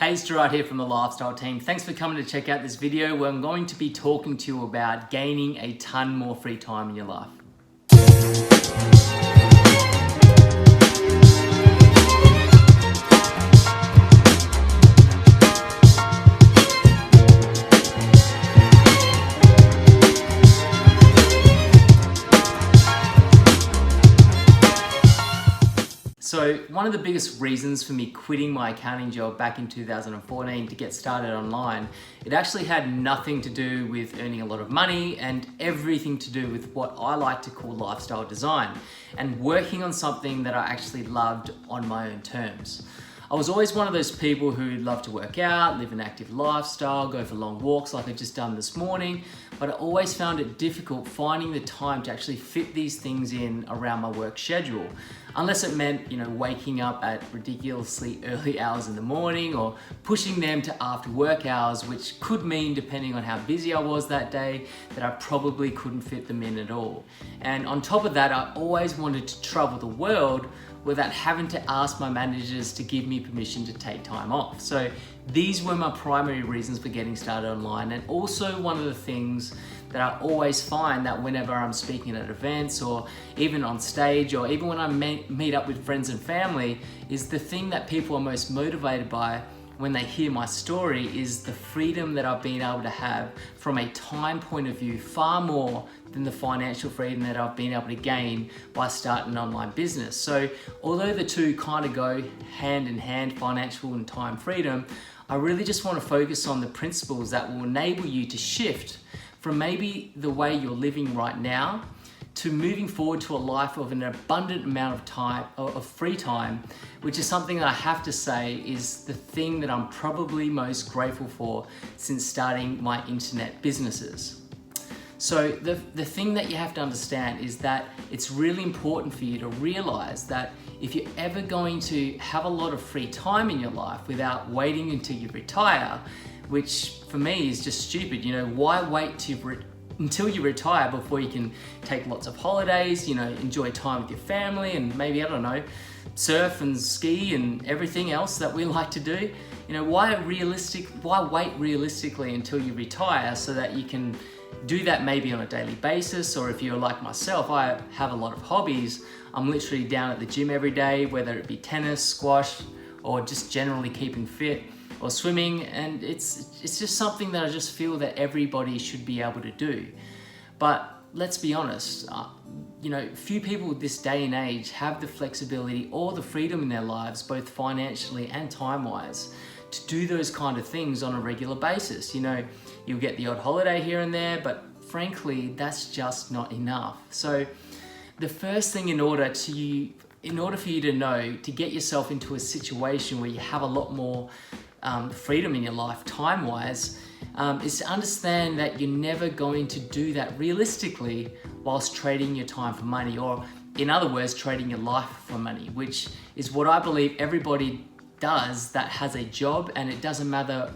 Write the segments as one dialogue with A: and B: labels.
A: Hey, it's Gerard here from the Lifestyle team. Thanks for coming to check out this video where I'm going to be talking to you about gaining a ton more free time in your life. So one of the biggest reasons for me quitting my accounting job back in 2014 to get started online, it actually had nothing to do with earning a lot of money and everything to do with what I like to call lifestyle design and working on something that I actually loved on my own terms. I was always one of those people who loved to work out, live an active lifestyle, go for long walks like I've just done this morning, but I always found it difficult finding the time to actually fit these things in around my work schedule. Unless it meant, waking up at ridiculously early hours in the morning or pushing them to after work hours, which could mean, depending on how busy I was that day, that I probably couldn't fit them in at all. And on top of that, I always wanted to travel the world without having to ask my managers to give me permission to take time off. So these were my primary reasons for getting started online, and also one of the things that I always find that whenever I'm speaking at events or even on stage or even when I meet up with friends and family, is the thing that people are most motivated by when they hear my story is the freedom that I've been able to have from a time point of view, far more than the financial freedom that I've been able to gain by starting an online business. So although the two kind of go hand in hand, financial and time freedom, I really just want to focus on the principles that will enable you to shift from maybe the way you're living right now to moving forward to a life of an abundant amount of time, of free time, which is something that I have to say is the thing that I'm probably most grateful for since starting my internet businesses. So the thing that you have to understand is that it's really important for you to realize that if you're ever going to have a lot of free time in your life without waiting until you retire, which for me is just stupid, why wait until you retire before you can take lots of holidays, enjoy time with your family and maybe, surf and ski and everything else that we like to do. Why wait realistically until you retire so that you can do that maybe on a daily basis? Or if you're like myself, I have a lot of hobbies. I'm literally down at the gym every day, whether it be tennis, squash, or just generally keeping fit, or swimming, and it's just something that I just feel that everybody should be able to do. But let's be honest, few people this day and age have the flexibility or the freedom in their lives, both financially and time-wise, to do those kind of things on a regular basis. You'll get the odd holiday here and there, but frankly, that's just not enough. So the first thing in order for you to know, to get yourself into a situation where you have a lot more freedom in your life time-wise, is to understand that you're never going to do that realistically whilst trading your time for money, or in other words, trading your life for money, which is what I believe everybody does that has a job. And it doesn't matter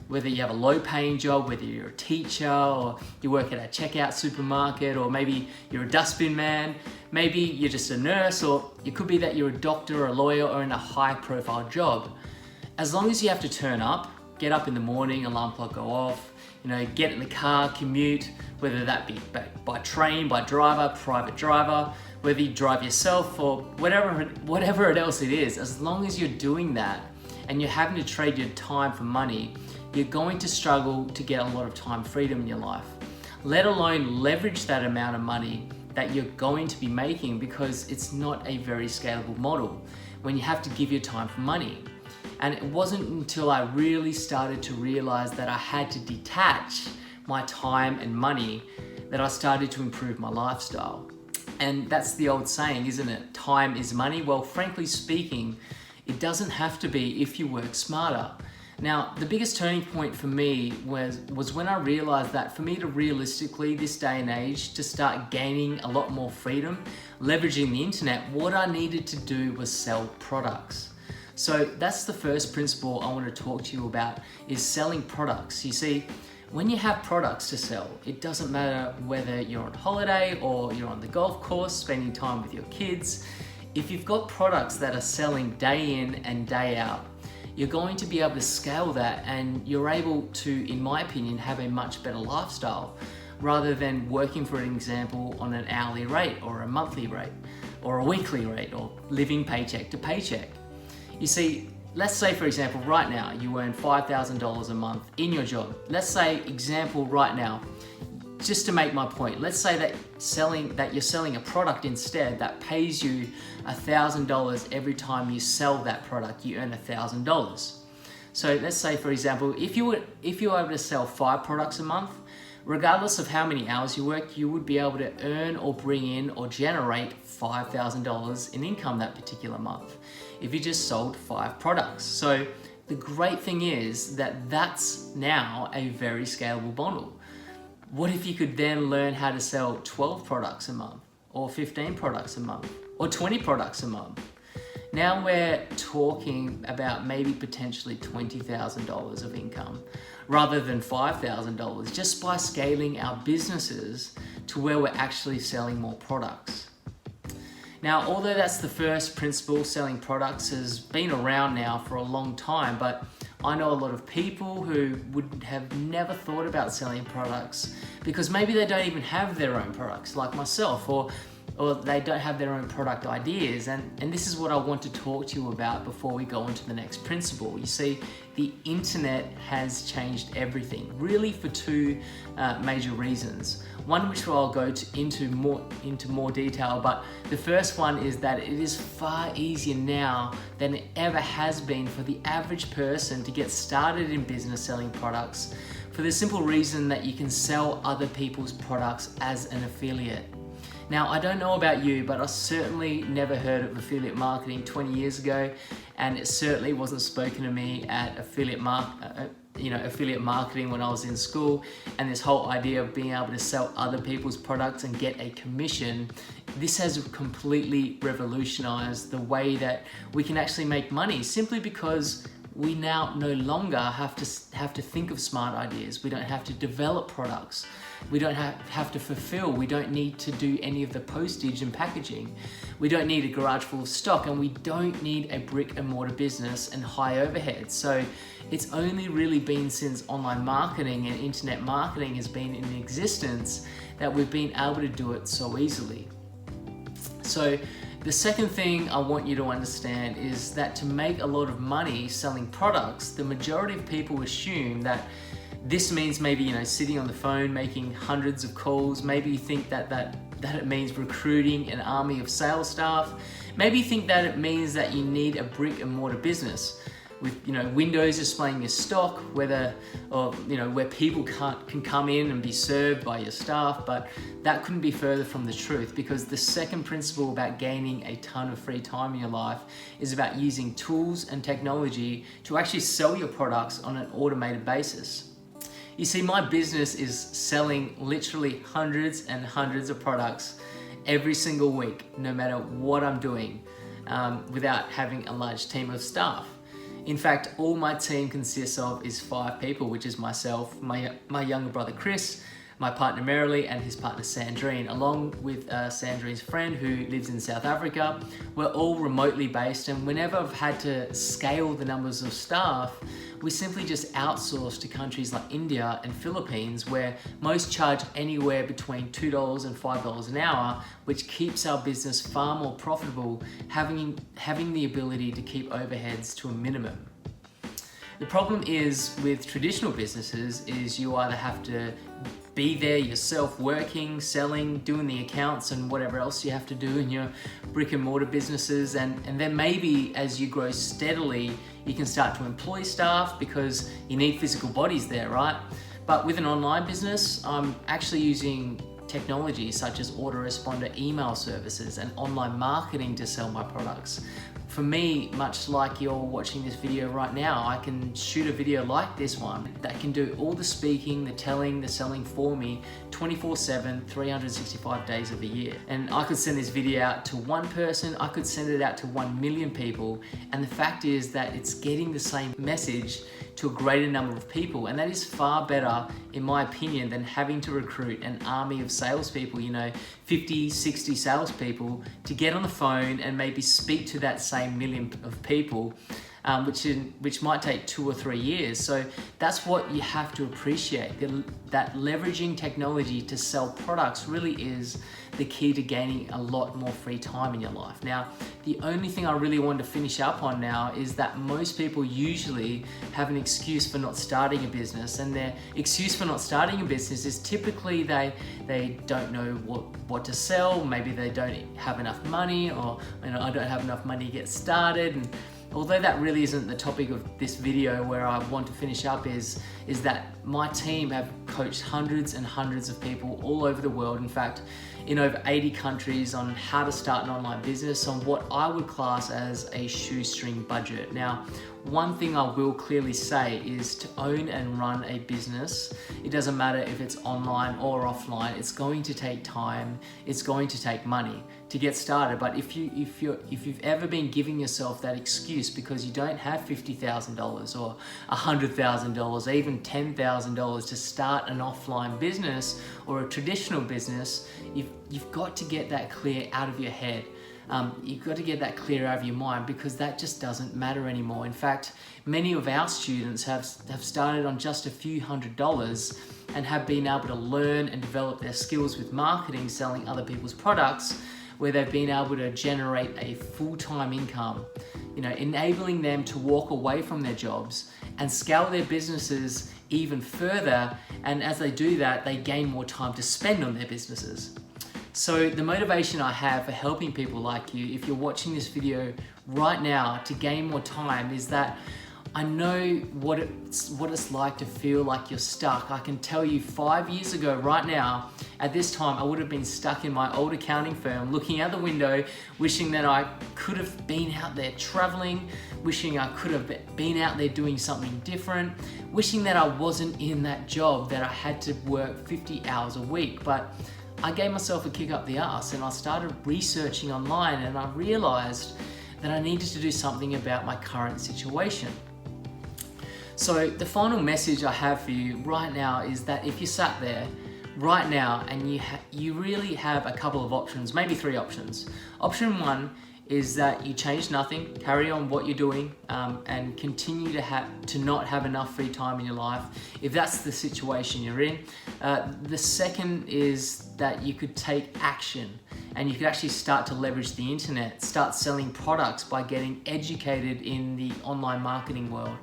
A: whether you have a low-paying job, whether you're a teacher or you work at a checkout supermarket, or maybe you're a dustbin man, maybe you're just a nurse, or it could be that you're a doctor or a lawyer or in a high-profile job. As long as you have to turn up, get up in the morning, alarm clock go off, get in the car, commute, whether that be by train, by driver, private driver, whether you drive yourself or whatever else it is, as long as you're doing that and you're having to trade your time for money, you're going to struggle to get a lot of time freedom in your life, let alone leverage that amount of money that you're going to be making, because it's not a very scalable model when you have to give your time for money. And it wasn't until I really started to realize that I had to detach my time and money that I started to improve my lifestyle. And that's the old saying, isn't it? Time is money. Well, frankly speaking, it doesn't have to be if you work smarter. Now, the biggest turning point for me was when I realized that for me to realistically, this day and age, to start gaining a lot more freedom, leveraging the internet, what I needed to do was sell products. So that's the first principle I want to talk to you about, is selling products. You see, when you have products to sell, it doesn't matter whether you're on holiday or you're on the golf course, spending time with your kids. If you've got products that are selling day in and day out, you're going to be able to scale that, and you're able to, in my opinion, have a much better lifestyle rather than working, for an example, on an hourly rate or a monthly rate or a weekly rate or living paycheck to paycheck. You see, let's say, for example, right now you earn $5,000 a month in your job. Let's say, example, right now, just to make my point, let's say that you're selling a product instead that pays you $1,000 every time you sell that product. You earn $1,000. So let's say, for example, if you were able to sell 5 products a month, regardless of how many hours you work, you would be able to earn or bring in or generate $5,000 in income that particular month if you just sold 5 products. So the great thing is that that's now a very scalable model. What if you could then learn how to sell 12 products a month, or 15 products a month, or 20 products a month? Now we're talking about maybe potentially $20,000 of income rather than $5,000 just by scaling our businesses to where we're actually selling more products. Now, although that's the first principle, selling products has been around now for a long time, but I know a lot of people who would have never thought about selling products because maybe they don't even have their own products, like myself, or they don't have their own product ideas. And this is what I want to talk to you about before we go on to the next principle. You see, the internet has changed everything, really for 2 major reasons. One which I'll go into more detail, but the first one is that it is far easier now than it ever has been for the average person to get started in business selling products, for the simple reason that you can sell other people's products as an affiliate. Now, I don't know about you, but I certainly never heard of affiliate marketing 20 years ago, and it certainly wasn't spoken to me at affiliate marketing when I was in school. And this whole idea of being able to sell other people's products and get a commission, this has completely revolutionized the way that we can actually make money, simply because we now no longer have to think of smart ideas. We don't have to develop products. We don't have to fulfill. We don't need to do any of the postage and packaging. We don't need a garage full of stock, and we don't need a brick and mortar business and high overhead. So it's only really been since online marketing and internet marketing has been in existence that we've been able to do it so easily. So the second thing I want you to understand is that to make a lot of money selling products, the majority of people assume that this means maybe, sitting on the phone, making hundreds of calls. Maybe you think that it means recruiting an army of sales staff. Maybe you think that it means that you need a brick and mortar business with, windows displaying your stock, where people can come in and be served by your staff. But that couldn't be further from the truth, because the second principle about gaining a ton of free time in your life is about using tools and technology to actually sell your products on an automated basis. You see, my business is selling literally hundreds and hundreds of products every single week, no matter what I'm doing, without having a large team of staff. In fact, all my team consists of is 5 people, which is myself, my younger brother Chris, my partner Marilee, and his partner Sandrine, along with Sandrine's friend who lives in South Africa. We're all remotely based, and whenever I've had to scale the numbers of staff, we simply just outsource to countries like India and Philippines, where most charge anywhere between $2 and $5 an hour, which keeps our business far more profitable, having the ability to keep overheads to a minimum. The problem is with traditional businesses is you either have to be there yourself, working, selling, doing the accounts and whatever else you have to do in your brick and mortar businesses, and then maybe as you grow steadily you can start to employ staff because you need physical bodies there, right? But with an online business, I'm actually using technology such as autoresponder email services and online marketing to sell my products. For me, much like you're watching this video right now, I can shoot a video like this one that can do all the speaking, the telling, the selling for me 24/7, 365 days of the year. And I could send this video out to one person, I could send it out to 1 million people, and the fact is that it's getting the same message to a greater number of people, and that is far better, in my opinion, than having to recruit an army of salespeople, 50, 60 salespeople to get on the phone and maybe speak to that same million of people which might take 2 or 3 years. So that's what you have to appreciate, that leveraging technology to sell products really is the key to gaining a lot more free time in your life. Now, the only thing I really want to finish up on now is that most people usually have an excuse for not starting a business, and their excuse for not starting a business is typically they don't know what to sell, maybe they don't have enough money, or I don't have enough money to get started. And although that really isn't the topic of this video, where I want to finish up is that my team have coached hundreds and hundreds of people all over the world, in fact, in over 80 countries, on how to start an online business on what I would class as a shoestring budget. Now, one thing I will clearly say is to own and run a business, it doesn't matter if it's online or offline, it's going to take time, it's going to take money to get started. But if you've ever been giving yourself that excuse because you don't have $50,000 or $100,000, even $10,000 to start an offline business or a traditional business, you've got to get that clear out of your head. You've got to get that clear out of your mind, because that just doesn't matter anymore. In fact, many of our students have started on just a few $100s and have been able to learn and develop their skills with marketing, selling other people's products, where they've been able to generate a full-time income, enabling them to walk away from their jobs and scale their businesses even further. And as they do that, they gain more time to spend on their businesses. So the motivation I have for helping people like you, if you're watching this video right now, to gain more time, is that I know what it's like to feel like you're stuck. I can tell you 5 years ago right now, at this time, I would have been stuck in my old accounting firm, looking out the window, wishing that I could have been out there traveling, wishing I could have been out there doing something different, wishing that I wasn't in that job that I had to work 50 hours a week. But I gave myself a kick up the arse and I started researching online, and I realized that I needed to do something about my current situation. So the final message I have for you right now is that if you sat there right now and you really have a couple of options, maybe 3 options. Option 1 is that you change nothing, carry on what you're doing, and continue to not have enough free time in your life, if that's the situation you're in. The second is that you could take action, and you could actually start to leverage the internet, start selling products by getting educated in the online marketing world.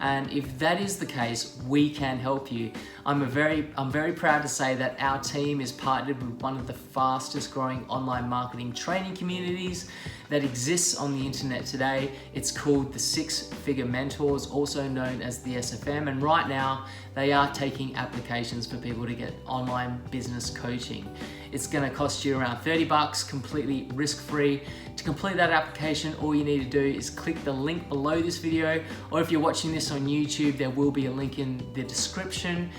A: And if that is the case, we can help you. I'm very proud to say that our team is partnered with one of the fastest growing online marketing training communities that exists on the internet today. It's called the 6-Figure Mentors, also known as the SFM. And right now, they are taking applications for people to get online business coaching. It's gonna cost you around $30, completely risk-free. To complete that application, all you need to do is click the link below this video, or if you're watching this on YouTube, there will be a link in the description.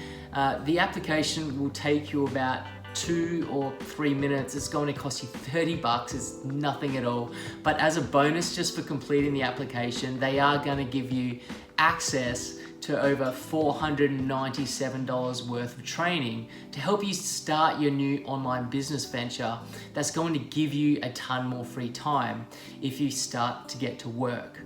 A: The application will take you about 2 or 3 minutes. It's going to cost you $30. It's nothing at all. But as a bonus, just for completing the application, they are going to give you access to over $497 worth of training to help you start your new online business venture that's going to give you a ton more free time if you start to get to work,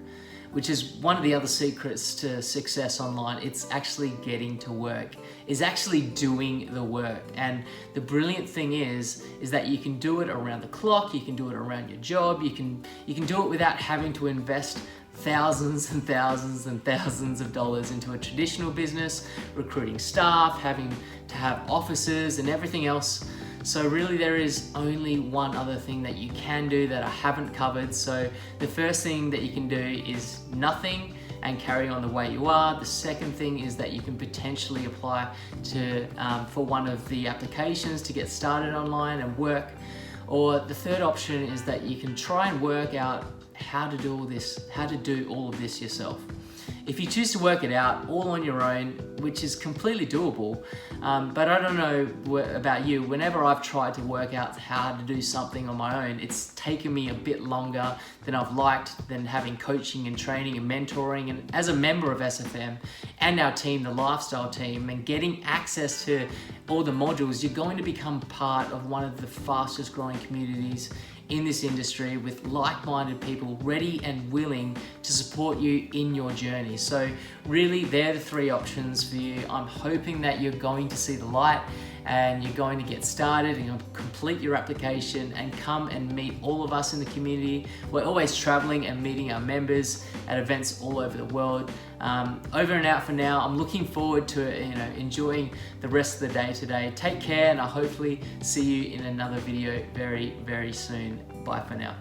A: which is one of the other secrets to success online. It's actually getting to work, is actually doing the work. And the brilliant thing is that you can do it around the clock, you can do it around your job, you can do it without having to invest thousands and thousands and thousands of dollars into a traditional business, recruiting staff, having to have offices and everything else. So really there is only one other thing that you can do that I haven't covered. So the first thing that you can do is nothing and carry on the way you are. The second thing is that you can potentially apply for one of the applications to get started online and work. Or the third option is that you can try and work out how to do all of this yourself. If you choose to work it out all on your own, which is completely doable, but I don't know about you, whenever I've tried to work out how to do something on my own, it's taken me a bit longer than I've liked, than having coaching and training and mentoring. And as a member of SFM and our team, the lifestyle team, and getting access to all the modules, you're going to become part of one of the fastest growing communities in this industry with like-minded people ready and willing to support you in your journey. So really, they're the 3 options for you. I'm hoping that you're going to see the light and you're going to get started and you'll complete your application and come and meet all of us in the community. We're always traveling and meeting our members at events all over the world. Over and out for now. I'm looking forward to enjoying the rest of the day today. Take care, and I'll hopefully see you in another video very, very soon. Bye for now.